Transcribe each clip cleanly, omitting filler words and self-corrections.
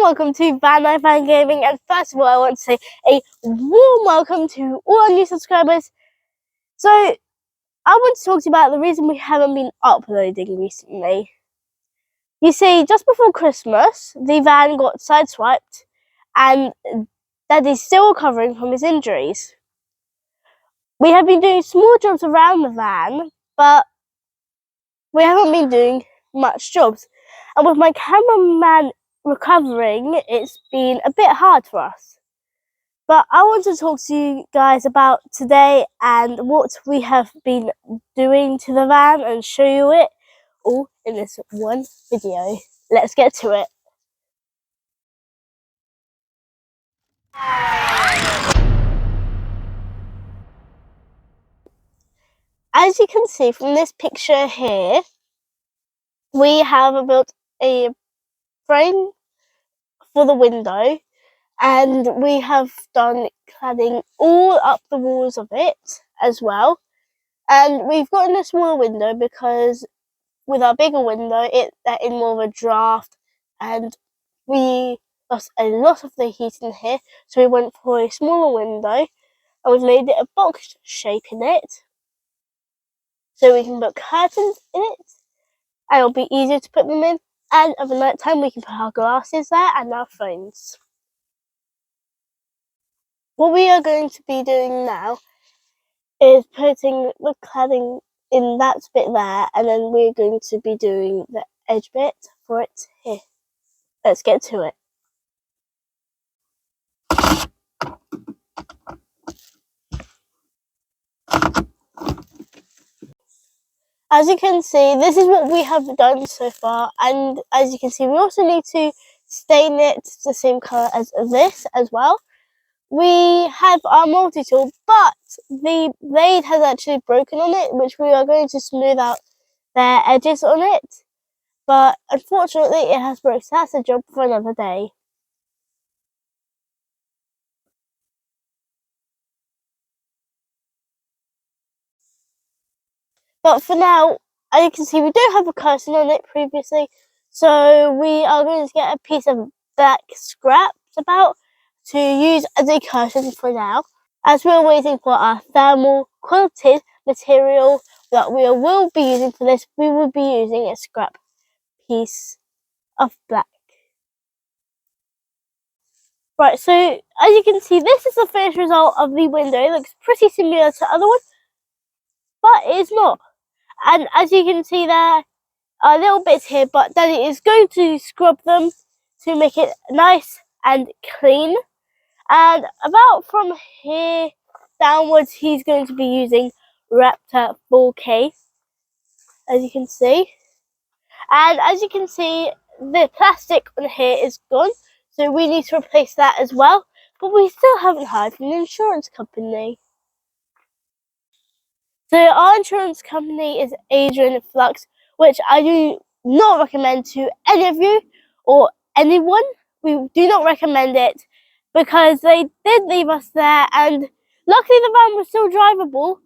welcome to Vanlife VanGaming, and first of all I want to say a warm welcome to all our new subscribers. So I want to talk to you about the reason we haven't been uploading recently. You see, just before Christmas the van got sideswiped and Daddy's still recovering from his injuries. We have been doing small jobs around the van, but we haven't been doing much jobs, and with my cameraman recovering, it's been a bit hard for us. But I want to talk to you guys about today and what we have been doing to the van and show you it all in this one video. Let's get to it. As you can see from this picture here, we have built a frame for the window, and we have done cladding all up the walls of it as well. And we've gotten a smaller window because with our bigger window it let in more of a draft, and we lost a lot of the heat in here, so we went for a smaller window and we've made it a box shape in it so we can put curtains in it and it'll be easier to put them in, and at the night time we can put our glasses there and our phones. What we are going to be doing now is putting the cladding in that bit there, and then we're going to be doing the edge bit for it here. Let's get to it. As you can see, this is what we have done so far, and as you can see we also need to stain it the same colour as this as well. We have our multi-tool, but the blade has actually broken on it, which we are going to smooth out the edges on it, but unfortunately it has broken, so that's a job for another day. But for now, as you can see, we don't have a curtain on it previously, so we are going to get a piece of black scrap about to use as a curtain for now. As we're waiting for our thermal quilted material that we will be using for this, we will be using a scrap piece of black. Right, so as you can see, this is the finished result of the window. It looks pretty similar to the other one, but it's not. And as you can see, there are little bits here, but then it is going to scrub them to make it nice and clean. And about from here downwards, he's going to be using Raptor 4K, as you can see. And as you can see, the plastic on here is gone, so we need to replace that as well. But we still haven't heard from the insurance company. So our insurance company is Adrian Flux, which I do not recommend to any of you or anyone. We do not recommend it because they did leave us there, and luckily the van was still drivable.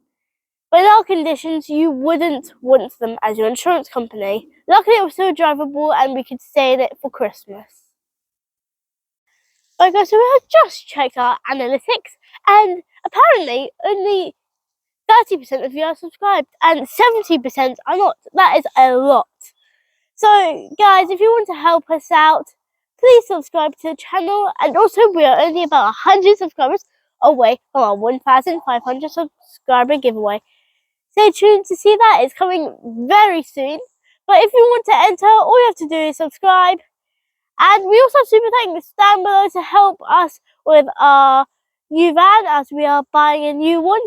But in our conditions, you wouldn't want them as your insurance company. Luckily it was still drivable and we could stay in it for Christmas. Okay, so we have just checked our analytics, and apparently only 30% of you are subscribed and 70% are not. That is a lot. So guys, if you want to help us out, please subscribe to the channel, and also we are only about 100 subscribers away from our 1,500 subscriber giveaway. Stay tuned to see that. It's coming very soon. But if you want to enter, all you have to do is subscribe. And we also have super thanks down below to help us with our new van, as we are buying a new one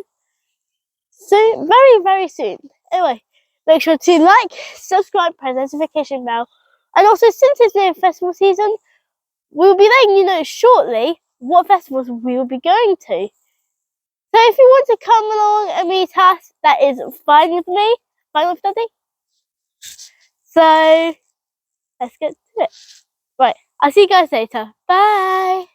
soon, very soon. Anyway, make sure to like, subscribe, press the notification bell, and also since it's near festival season, we'll be letting you know shortly what festivals we will be going to. So if you want to come along and meet us, that is fine with me, fine with Daddy. So let's get to it. Right, I'll see you guys later. Bye.